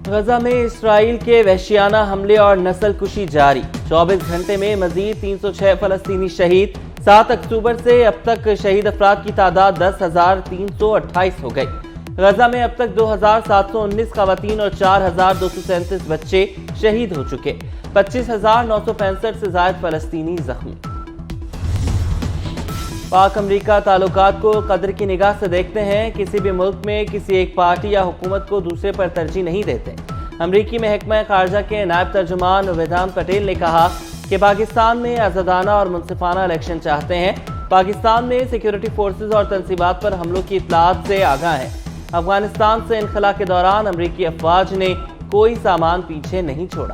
غزہ میں اسرائیل کے وحشیانہ حملے اور نسل کشی جاری، 24 گھنٹے میں مزید 306 فلسطینی شہید۔ 7 اکتوبر سے اب تک شہید افراد کی تعداد 10,328 ہو گئی۔ غزہ میں اب تک 2,719 خواتین اور 4,237 بچے شہید ہو چکے، 25,965 سے زائد فلسطینی زخمی۔ پاک امریکہ تعلقات کو قدر کی نگاہ سے دیکھتے ہیں، کسی بھی ملک میں کسی ایک پارٹی یا حکومت کو دوسرے پر ترجیح نہیں دیتے۔ امریکی محکمہ خارجہ کے نائب ترجمان ویدانت پٹیل نے کہا کہ پاکستان میں آزادانہ اور منصفانہ الیکشن چاہتے ہیں۔ پاکستان میں سیکیورٹی فورسز اور تنصیبات پر حملوں کی اطلاعات سے آگاہ ہیں۔ افغانستان سے انخلا کے دوران امریکی افواج نے کوئی سامان پیچھے نہیں چھوڑا۔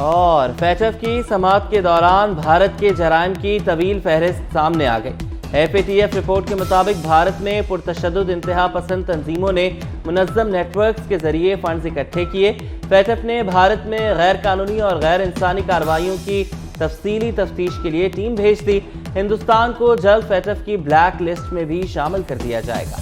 اور فیٹ ایف کی سماعت کے دوران بھارت کے جرائم کی طویل فہرست سامنے آ گئی۔ F A T F report کے مطابق بھارت میں پرتشدد انتہا پسند تنظیموں نے منظم نیٹ ورکس کے ذریعے فنڈز اکٹھے کیے۔ فیٹ ایف نے بھارت میں غیر قانونی اور غیر انسانی کارروائیوں کی تفصیلی تفتیش کے لیے ٹیم بھیج دی۔ ہندوستان کو جلد فیٹ ایف کی بلیک لسٹ میں بھی شامل کر دیا جائے گا۔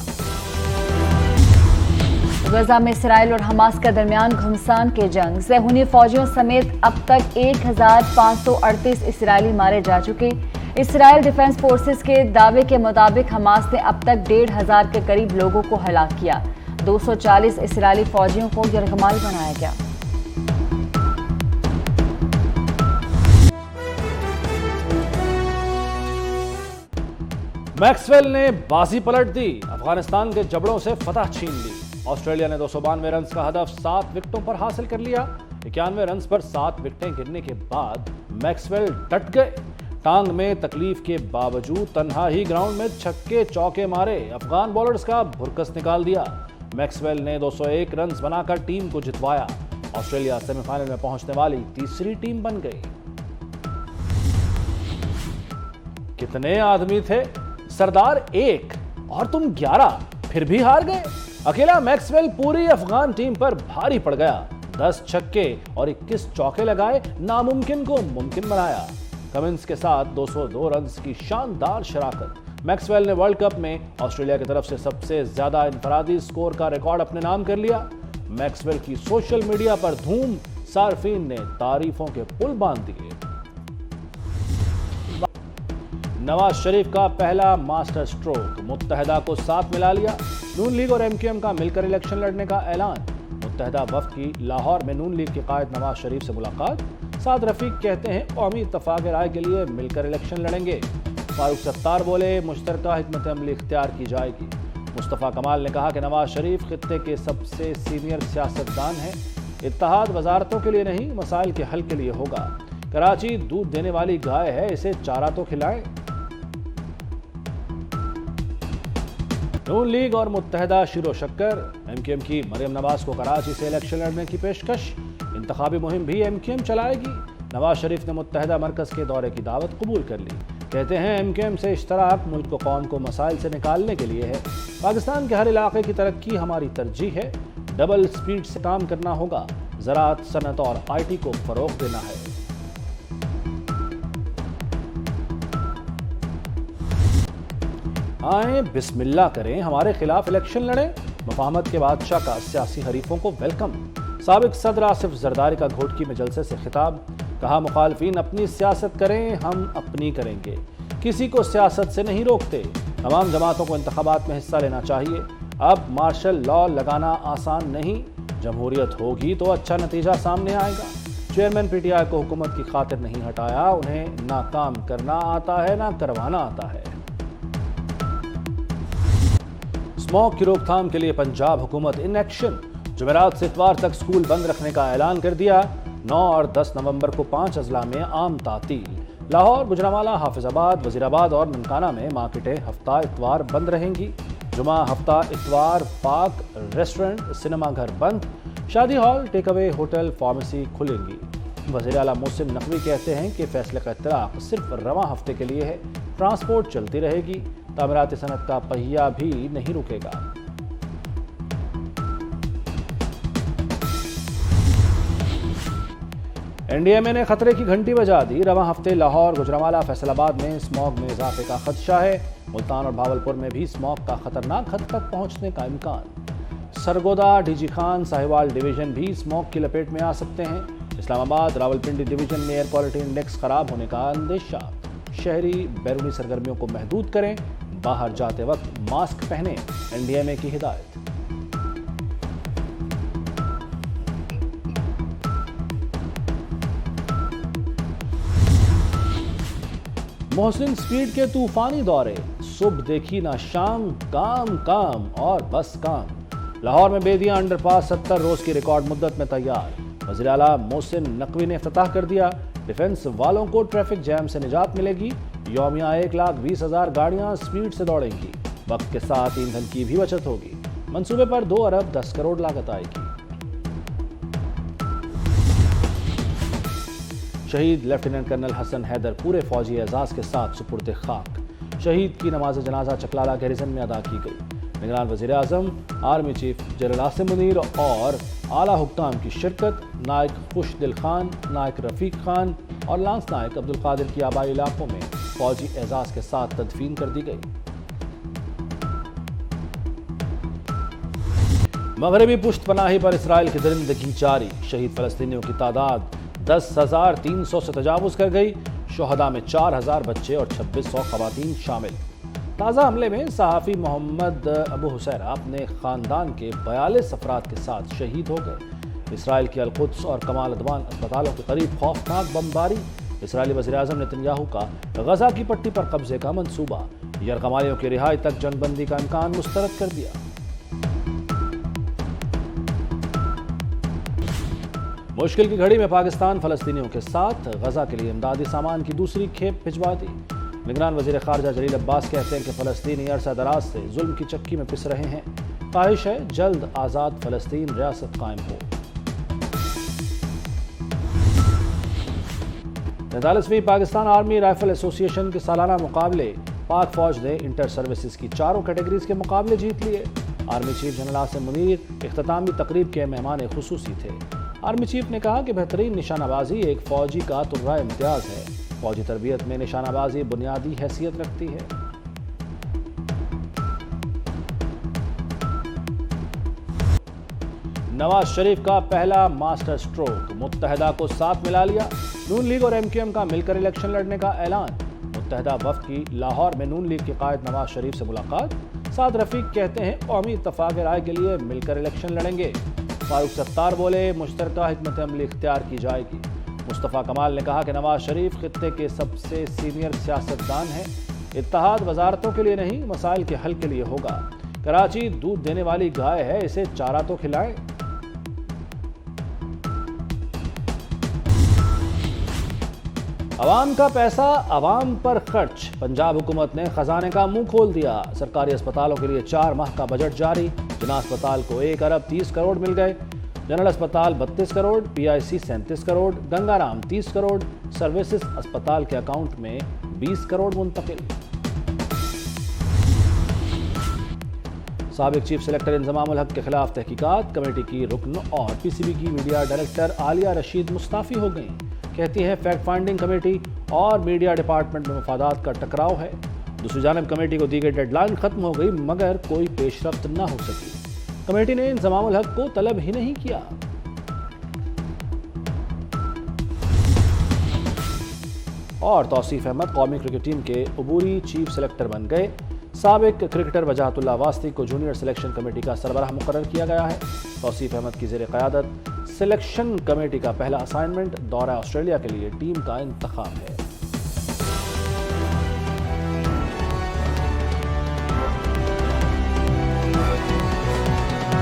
غزہ میں اسرائیل اور حماس کے درمیان گھمسان کی جنگ، صہیونی فوجیوں سمیت اب تک 1,538 اسرائیلی مارے جا چکے۔ اسرائیل ڈیفنس فورسز کے دعوے کے مطابق حماس نے اب تک 1,500 کے قریب لوگوں کو ہلاک کیا۔ 240 اسرائیلی فوجیوں کو یرغمال بنایا گیا۔ میکسویل نے بازی پلٹ دی، افغانستان کے جبڑوں سے فتح چھین لی۔ آسٹریلیا نے 292 رنز کا ہدف 7 وکٹوں پر حاصل کر لیا۔ 91 رنز پر 7 وکٹیں گرنے کے بعد میکسویل ڈٹ گئے۔ ٹانگ میں تکلیف کے باوجود تنہا ہی گراؤنڈ میں چھکے چوکے مارے، افغان بولرز کا بھرکس نکال دیا۔ میکسویل نے 201 رنز بنا کر ٹیم کو جتوایا۔ آسٹریلیا سیمی فائنل میں پہنچنے والی تیسری ٹیم بن گئی۔ کتنے آدمی تھے؟ سردار 1 اور تم 11، پھر بھی ہار گئے۔ اکیلا میکسویل پوری افغان ٹیم پر بھاری پڑ گیا۔ 10 چھکے اور 21 چوکے لگائے، ناممکن کو ممکن بنایا۔ کمنس کے ساتھ 202 رنز کی شاندار شراکت۔ میکسویل نے ورلڈ کپ میں آسٹریلیا کی طرف سے سب سے زیادہ انفرادی سکور کا ریکارڈ اپنے نام کر لیا۔ میکسویل کی سوشل میڈیا پر دھوم، صارفین نے تعریفوں کے پل باندھ دیے۔ نواز شریف کا پہلا ماسٹر سٹروک، متحدہ کو ساتھ ملا لیا۔ نون لیگ اور ایم کیو ایم کا مل کر الیکشن لڑنے کا اعلان۔ متحدہ وفد کی لاہور میں نون لیگ کے قائد نواز شریف سے ملاقات۔ سعد رفیق کہتے ہیں قومی اتفاق رائے کے لیے مل کر الیکشن لڑیں گے۔ فاروق ستار بولے مشترکہ حکمت عملی اختیار کی جائے گی۔ مصطفیٰ کمال نے کہا کہ نواز شریف خطے کے سب سے سینئر سیاستدان ہیں۔ اتحاد وزارتوں کے لیے نہیں، مسائل کے حل کے لیے ہوگا۔ کراچی دودھ دینے والی گائے ہے، اسے چارہ تو کھلائیں۔ نون لیگ اور متحدہ شیر و شکر، ایم کیو ایم کی مریم نواز کو کراچی سے الیکشن لڑنے کی پیشکش۔ انتخابی مہم بھی ایم کیو ایم چلائے گی۔ نواز شریف نے متحدہ مرکز کے دورے کی دعوت قبول کر لی۔ کہتے ہیں ایم کیو ایم سے اشتراک ملک و قوم کو مسائل سے نکالنے کے لیے ہے۔ پاکستان کے ہر علاقے کی ترقی ہماری ترجیح ہے۔ ڈبل سپیڈ سے کام کرنا ہوگا۔ زراعت، صنعت اور آئی ٹی کو فروغ دینا ہے۔ آئیں بسم اللہ کریں، ہمارے خلاف الیکشن لڑیں۔ مفاہمت کے بادشاہ کا سیاسی حریفوں کو ویلکم۔ سابق صدر آصف زرداری کا گھوٹکی میں جلسے سے خطاب۔ کہا مخالفین اپنی سیاست کریں، ہم اپنی کریں گے، کسی کو سیاست سے نہیں روکتے۔ تمام جماعتوں کو انتخابات میں حصہ لینا چاہیے۔ اب مارشل لا لگانا آسان نہیں، جمہوریت ہوگی تو اچھا نتیجہ سامنے آئے گا۔ چیئرمین پی ٹی آئی کو حکومت کی خاطر نہیں ہٹایا، انہیں نہ کام کرنا آتا ہے نہ کروانا آتا ہے۔ اسموگ کی روک تھام کے لیے پنجاب حکومت ان ایکشن۔ جمعرات سے اتوار تک سکول بند رکھنے کا اعلان کر دیا۔ 9 اور 10 نومبر کو 5 اضلاع میں عام تعطیل۔ لاہور، گوجرانوالہ، حافظ آباد، وزیر آباد اور ننکانہ میں مارکیٹیں ہفتہ اتوار بند رہیں گی۔ جمعہ ہفتہ اتوار پارک، ریسٹورنٹ، سنیما گھر بند۔ شادی ہال، ٹیک اوے، ہوٹل، فارمیسی کھلیں گی۔ وزیر اعلیٰ محسن نقوی کہتے ہیں کہ فیصلے کا اطلاق صرف رواں ہفتے کے لیے ہے۔ ٹرانسپورٹ چلتی رہے گی، تعمیراتی صنعت کا پہیہ بھی نہیں رکے گا۔ NDMA نے خطرے کی گھنٹی بجا دی، رواں ہفتے لاہور، گوجرانوالہ، فیصل آباد میں اسموگ میں اضافے کا خدشہ ہے۔ ملتان اور بھاولپور میں بھی اسموگ کا خطرناک حد تک پہنچنے کا امکان۔ سرگودا، DG خان، ساہیوال ڈویژن بھی اسموگ کی لپیٹ میں آ سکتے ہیں۔ اسلام آباد، راولپنڈی ڈویژن میں ایئر کوالٹی انڈیکس خراب ہونے کا اندیشہ۔ شہری بیرونی سرگرمیوں کو محدود کریں، باہر جاتے وقت ماسک پہنیں، NDMA کی ہدایت۔ محسن سپیڈ کے طوفانی دورے، صبح دیکھی نہ شام، کام کام اور بس کام۔ لاہور میں بیدیاں انڈر پاس 70 روز کی ریکارڈ مدت میں تیار۔ وزیر اعلیٰ محسن نقوی نے افتتاح کر دیا۔ ڈیفنس والوں کو ٹریفک جام سے نجات ملے گی۔ یومیہ 1,20,000 گاڑیاں سپیڈ سے دوڑیں گی۔ وقت کے ساتھ ایندھن کی بھی بچت ہوگی۔ منصوبے پر 2 ارب 10 کروڑ لاگت آئے گی۔ شہید لیفٹیننٹ کرنل حسن حیدر پورے فوجی اعزاز کے ساتھ سپرد خاک۔ شہید کی نماز جنازہ چکلالہ گیریزن میں ادا کی گئی۔ نگران وزیر اعظم، army chief general Asim Munir اور اعلیٰ حکام کی شرکت۔ نائک خوش دل خان، نائک رفیق خان اور لانس نائک عبدالقادر کی آبائی علاقوں میں فوجی اعزاز کے ساتھ تدفین کر دی گئی۔ مغربی پشت پناہی پر اسرائیل کی درندگی جاری۔ شہید فلسطینیوں کی تعداد 10,300 سے تجاوز کر گئی۔ شہداء میں 4,000 بچے اور 2,600 خواتین شامل۔ تازہ حملے میں صحافی محمد ابو حسیرہ اپنے خاندان کے 42 افراد کے ساتھ شہید ہو گئے۔ اسرائیل کی القدس اور کمال عدوان اسپتالوں کے قریب خوفناک بمباری۔ اسرائیلی وزیر اعظم نتنیاہو کا غزہ کی پٹی پر قبضے کا منصوبہ۔ یرغمالیوں کی رہائی تک جنگ بندی کا امکان مسترد کر دیا۔ مشکل کی گھڑی میں پاکستان فلسطینیوں کے ساتھ، غزہ کے لیے امدادی سامان کی دوسری کھیپ بھجوا دی۔ نگران وزیر خارجہ جلیل عباس کہتے ہیں کہ فلسطینی عرصہ دراز سے ظلم کی چکی میں پس رہے ہیں۔ خواہش ہے جلد آزاد فلسطین ریاست قائم ہو۔ 43ویں پاکستان آرمی رائفل ایسوسی ایشن کے سالانہ مقابلے، پاک فوج نے انٹر سروسز کی 4 کیٹیگریز کے مقابلے جیت لیے۔ Army chief general Asim Munir اختتامی تقریب کے مہمان خصوصی تھے۔ آرمی چیف نے کہا کہ بہترین نشانہ بازی ایک فوجی کا طرۂ امتیاز ہے۔ فوجی تربیت میں نشانہ بازی بنیادی حیثیت رکھتی ہے۔ نواز شریف کا پہلا ماسٹر سٹروک، متحدہ کو ساتھ ملا لیا۔ نون لیگ اور MQM کا مل کر الیکشن لڑنے کا اعلان۔ متحدہ وفد کی لاہور میں نون لیگ کے قائد نواز شریف سے ملاقات۔ سعد رفیق کہتے ہیں قومی اتفاق رائے کے لیے مل کر الیکشن لڑیں گے۔ فاروق ستار بولے مشترکہ حکمت عملی اختیار کی جائے گی۔ مصطفیٰ کمال نے کہا کہ نواز شریف خطے کے سب سے سینئر سیاستدان ہیں۔ اتحاد وزارتوں کے لیے نہیں، مسائل کے حل کے لیے ہوگا۔ کراچی دودھ دینے والی گائے ہے، اسے چارہ تو کھلائیں۔ عوام کا پیسہ عوام پر خرچ، پنجاب حکومت نے خزانے کا منہ کھول دیا۔ سرکاری اسپتالوں کے لیے 4 ماہ کا بجٹ جاری۔ جناح اسپتال کو 1 ارب 30 کروڑ مل گئے۔ جنرل اسپتال 32 کروڑ، PIC 37 کروڑ، گنگا رام 30 کروڑ، سروسز اسپتال کے اکاؤنٹ میں 20 کروڑ منتقل۔ سابق چیف سلیکٹر انضمام الحق کے خلاف تحقیقات، کمیٹی کی رکن اور PCB کی میڈیا ڈائریکٹر عالیہ رشید مستعفی ہو گئیں۔ کہتی ہے فیکٹ فائنڈنگ کمیٹی اور میڈیا ڈپارٹمنٹ میں مفادات کا ٹکراؤ ہے۔ دوسری جانب کمیٹی کو دی گئی ڈیڈ لائن ختم ہو گئی مگر کوئی پیش رفت نہ ہو سکی۔ کمیٹی نے انضمام الحق کو طلب ہی نہیں کیا۔ اور توصیف احمد قومی کرکٹ ٹیم کے عبوری چیف سلیکٹر بن گئے۔ سابق کرکٹر وجاہت اللہ واسطی کو جونیئر سلیکشن کمیٹی کا سربراہ مقرر کیا گیا ہے۔ توصیف احمد کی زیر قیادت سلیکشن کمیٹی کا پہلا اسائنمنٹ دورہ آسٹریلیا کے لیے ٹیم کا انتخاب ہے۔